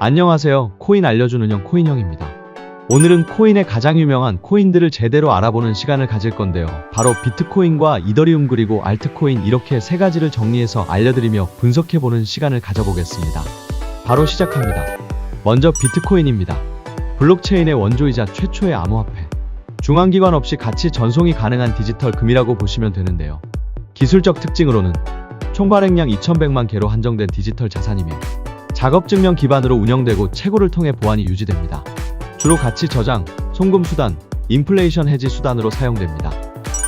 안녕하세요. 코인 알려주는 형 코인형입니다. 오늘은 코인의 가장 유명한 코인들을 제대로 알아보는 시간을 가질 건데요. 바로 비트코인과 이더리움 그리고 알트코인 이렇게 세 가지를 정리해서 알려드리며 분석해보는 시간을 가져보겠습니다. 바로 시작합니다. 먼저 비트코인입니다. 블록체인의 원조이자 최초의 암호화폐. 중앙기관 없이 가치 전송이 가능한 디지털 금이라고 보시면 되는데요. 기술적 특징으로는 총 발행량 2100만 개로 한정된 디지털 자산이며 작업증명 기반으로 운영되고 채굴을 통해 보안이 유지됩니다. 주로 가치 저장, 송금 수단, 인플레이션 해지 수단으로 사용됩니다.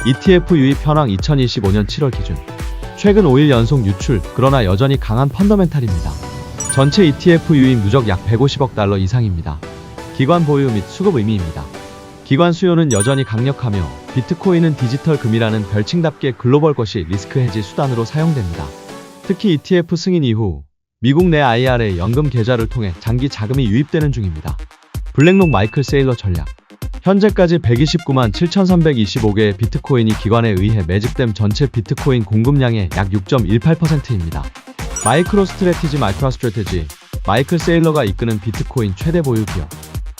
ETF 유입 현황 2025년 7월 기준. 최근 5일 연속 유출, 그러나 여전히 강한 펀더멘탈입니다. 전체 ETF 유입 누적 약 150억 달러 이상입니다. 기관 보유 및 수급 의미입니다. 기관 수요는 여전히 강력하며 비트코인은 디지털 금이라는 별칭답게 글로벌 거시 리스크 해지 수단으로 사용됩니다. 특히 ETF 승인 이후 미국 내 IRA 연금 계좌를 통해 장기 자금이 유입되는 중입니다. 블랙록 마이클 세일러 전략. 현재까지 129만 7,325개의 비트코인이 기관에 의해 매집된 전체 비트코인 공급량의 약 6.18%입니다. 마이크로 스트래티지 마이클 세일러가 이끄는 비트코인 최대 보유 기업.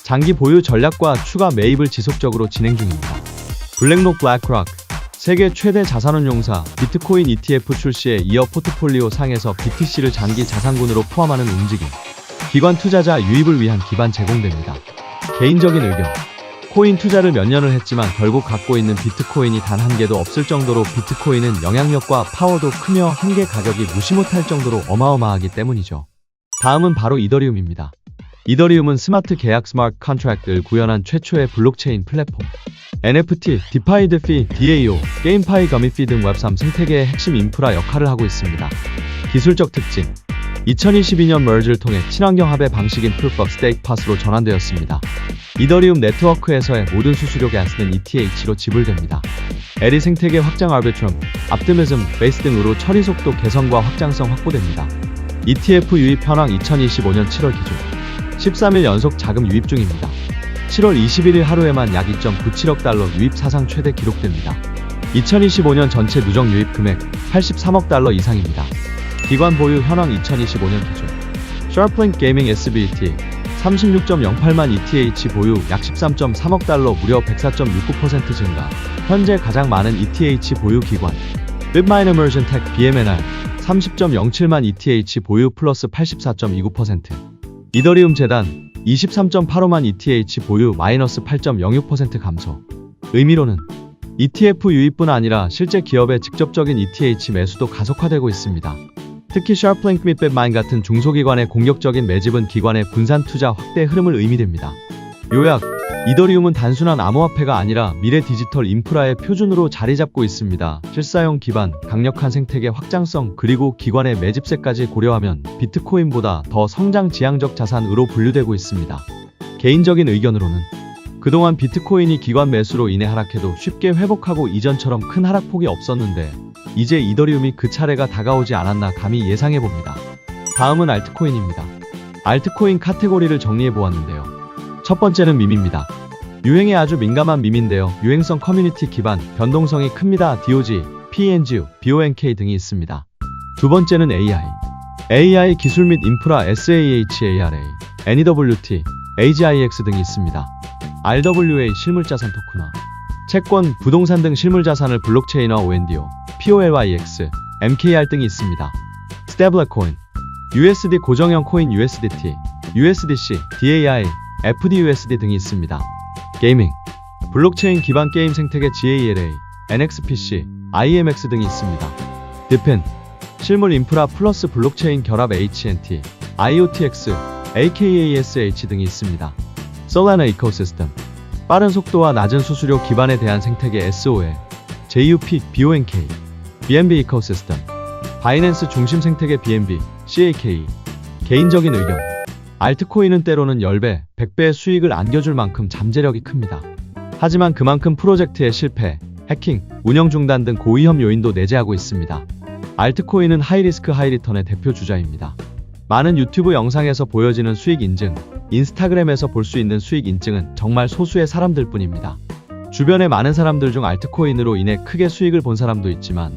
장기 보유 전략과 추가 매입을 지속적으로 진행 중입니다. 블랙록 블랙록. 세계 최대 자산운용사 비트코인 ETF 출시에 이어 포트폴리오 상에서 BTC를 장기 자산군으로 포함하는 움직임. 기관 투자자 유입을 위한 기반 제공됩니다. 개인적인 의견. 코인 투자를 몇 년을 했지만 결국 갖고 있는 비트코인이 단 한 개도 없을 정도로 비트코인은 영향력과 파워도 크며 한 개 가격이 무시 못할 정도로 어마어마하기 때문이죠. 다음은 바로 이더리움입니다. 이더리움은 스마트 계약 스마트 컨트랙트를 구현한 최초의 블록체인 플랫폼. NFT, 디파이드 피, DAO, 게임파이 거미피 등 웹3 생태계의 핵심 인프라 역할을 하고 있습니다. 기술적 특징. 2022년 머지를 통해 친환경 합의 방식인 Proof of Stake 팟으로 전환되었습니다. 이더리움 네트워크에서의 모든 수수료 가스는 ETH로 지불됩니다. 에리 생태계 확장 아비트럼, 옵티미즘, 베이스 등으로 처리 속도 개선과 확장성 확보됩니다. ETF 유입 현황 2025년 7월 기준. 13일 연속 자금 유입 중입니다. 7월 21일 하루에만 약 2.97억 달러 유입 사상 최대 기록됩니다. 2025년 전체 누적 유입 금액 83억 달러 이상입니다. 기관 보유 현황 2025년 기준. 샤플링크 게이밍 SBT 36.08만 ETH 보유 약 13.3억 달러 무려 104.69% 증가. 현재 가장 많은 ETH 보유 기관. Bitmain Emergent Tech BMNR 30.07만 ETH 보유 플러스 84.29%. 이더리움 재단 23.85만 ETH 보유 마이너스 8.06% 감소. 의미로는 ETF 유입뿐 아니라 실제 기업의 직접적인 ETH 매수도 가속화되고 있습니다. 특히 샤플링크 및 빅마인 같은 중소기관의 공격적인 매집은 기관의 분산 투자 확대 흐름을 의미됩니다. 요약, 이더리움은 단순한 암호화폐가 아니라 미래 디지털 인프라의 표준으로 자리 잡고 있습니다. 실사용 기반, 강력한 생태계 확장성, 그리고 기관의 매집세까지 고려하면 비트코인보다 더 성장 지향적 자산으로 분류되고 있습니다. 개인적인 의견으로는 그동안 비트코인이 기관 매수로 인해 하락해도 쉽게 회복하고 이전처럼 큰 하락폭이 없었는데 이제 이더리움이 그 차례가 다가오지 않았나 감히 예상해봅니다. 다음은 알트코인입니다. 알트코인 카테고리를 정리해보았는데요. 첫 번째는 밈입니다. 유행에 아주 민감한 밈인데요. 유행성 커뮤니티 기반, 변동성이 큽니다. DOG, PNG, BONK 등이 있습니다. 두 번째는 AI 기술 및 인프라 SAHARA, NEWT, AGIX 등이 있습니다. RWA 실물자산 토큰화, 채권, 부동산 등 실물자산을 블록체인화 ONDO, POLYX, MKR 등이 있습니다. 스테이블코인, USD 고정형 코인 USDT, USDC, DAI, FDUSD 등이 있습니다. 게이밍, 블록체인 기반 게임 생태계 GALA, NXPC, IMX 등이 있습니다. 디펜, 실물 인프라 플러스 블록체인 결합 HNT, IOTX, AKASH 등이 있습니다. 솔라나 이코시스템, 빠른 속도와 낮은 수수료 기반에 대한 생태계 SOA, JUP, BONK, BNB 이코시스템, 바이낸스 중심 생태계 BNB, CAK. 개인적인 의견. 알트코인은 때로는 10배, 100배의 수익을 안겨줄 만큼 잠재력이 큽니다. 하지만 그만큼 프로젝트의 실패, 해킹, 운영 중단 등 고위험 요인도 내재하고 있습니다. 알트코인은 하이리스크 하이리턴의 대표 주자입니다. 많은 유튜브 영상에서 보여지는 수익 인증, 인스타그램에서 볼 수 있는 수익 인증은 정말 소수의 사람들 뿐입니다. 주변의 많은 사람들 중 알트코인으로 인해 크게 수익을 본 사람도 있지만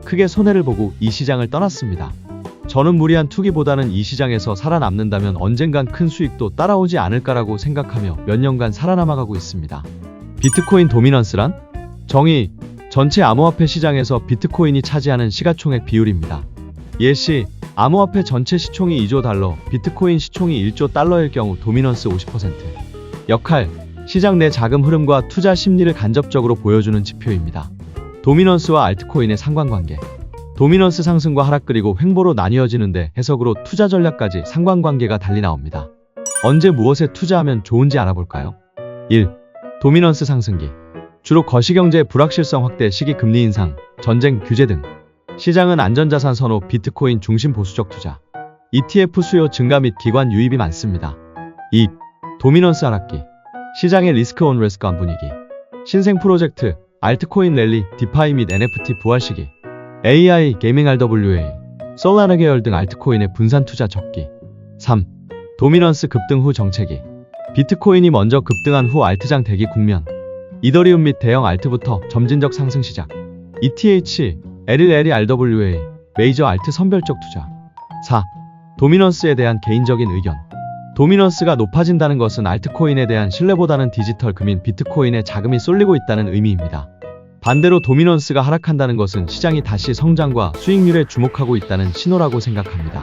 크게 손해를 보고 이 시장을 떠났습니다. 저는 무리한 투기보다는 이 시장에서 살아남는다면 언젠간 큰 수익도 따라오지 않을까라고 생각하며 몇 년간 살아남아가고 있습니다. 비트코인 도미넌스란? 정의, 전체 암호화폐 시장에서 비트코인이 차지하는 시가총액 비율입니다. 예시, 암호화폐 전체 시총이 2조 달러, 비트코인 시총이 1조 달러일 경우 도미넌스 50%. 역할, 시장 내 자금 흐름과 투자 심리를 간접적으로 보여주는 지표입니다. 도미넌스와 알트코인의 상관관계. 도미넌스 상승과 하락 그리고 횡보로 나뉘어지는데 해석으로 투자 전략까지 상관관계가 달리 나옵니다. 언제 무엇에 투자하면 좋은지 알아볼까요? 1. 도미넌스 상승기. 주로 거시경제의 불확실성 확대 시기 금리 인상, 전쟁, 규제 등. 시장은 안전자산 선호, 비트코인 중심 보수적 투자. ETF 수요 증가 및 기관 유입이 많습니다. 2. 도미넌스 하락기. 시장의 리스크 온 리스크한 분위기. 신생 프로젝트, 알트코인 랠리, 디파이 및 NFT 부활 시기. AI, 게이밍 RWA, 솔라나 계열 등 알트코인의 분산 투자 적기. 3. 도미넌스 급등 후 정체기. 비트코인이 먼저 급등한 후 알트장 대기 국면. 이더리움 및 대형 알트부터 점진적 상승 시작. ETH, LLR이 RWA, 메이저 알트 선별적 투자. 4. 도미넌스에 대한 개인적인 의견. 도미넌스가 높아진다는 것은 알트코인에 대한 신뢰보다는 디지털 금인 비트코인에 자금이 쏠리고 있다는 의미입니다. 반대로 도미넌스가 하락한다는 것은 시장이 다시 성장과 수익률에 주목하고 있다는 신호라고 생각합니다.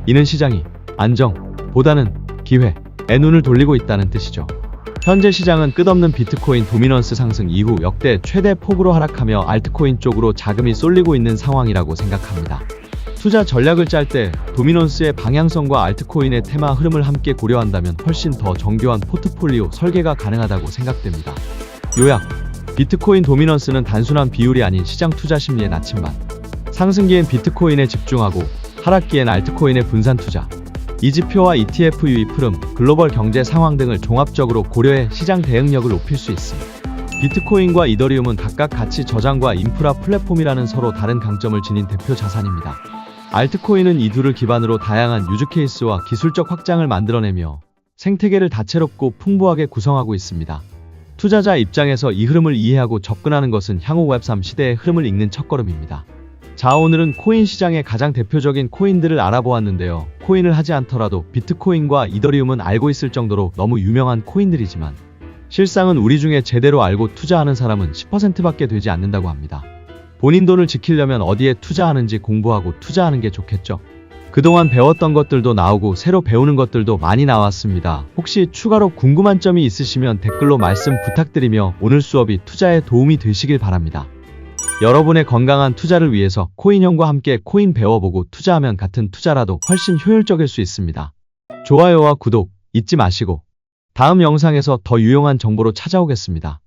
이는 시장이 안정보다는 기회에 눈을 돌리고 있다는 뜻이죠. 현재 시장은 끝없는 비트코인 도미넌스 상승 이후 역대 최대 폭으로 하락하며 알트코인 쪽으로 자금이 쏠리고 있는 상황이라고 생각합니다. 투자 전략을 짤 때 도미넌스의 방향성과 알트코인의 테마 흐름을 함께 고려한다면 훨씬 더 정교한 포트폴리오 설계가 가능하다고 생각됩니다. 요약, 비트코인 도미넌스는 단순한 비율이 아닌 시장 투자 심리의 나침반. 상승기엔 비트코인에 집중하고 하락기엔 알트코인의 분산 투자. 이 지표와 ETF 유입 흐름, 글로벌 경제 상황 등을 종합적으로 고려해 시장 대응력을 높일 수 있습니다. 비트코인과 이더리움은 각각 가치 저장과 인프라 플랫폼이라는 서로 다른 강점을 지닌 대표 자산입니다. 알트코인은 이 둘을 기반으로 다양한 유즈 케이스와 기술적 확장을 만들어내며 생태계를 다채롭고 풍부하게 구성하고 있습니다. 투자자 입장에서 이 흐름을 이해하고 접근하는 것은 향후 웹3 시대의 흐름을 읽는 첫걸음입니다. 자, 오늘은 코인 시장의 가장 대표적인 코인들을 알아보았는데요. 코인을 하지 않더라도 비트코인과 이더리움은 알고 있을 정도로 너무 유명한 코인들이지만 실상은 우리 중에 제대로 알고 투자하는 사람은 10%밖에 되지 않는다고 합니다. 본인 돈을 지키려면 어디에 투자하는지 공부하고 투자하는 게 좋겠죠. 그동안 배웠던 것들도 나오고 새로 배우는 것들도 많이 나왔습니다. 혹시 추가로 궁금한 점이 있으시면 댓글로 말씀 부탁드리며 오늘 수업이 투자에 도움이 되시길 바랍니다. 여러분의 건강한 투자를 위해서 코인형과 함께 코인 배워보고 투자하면 같은 투자라도 훨씬 효율적일 수 있습니다. 좋아요와 구독 잊지 마시고 다음 영상에서 더 유용한 정보로 찾아오겠습니다.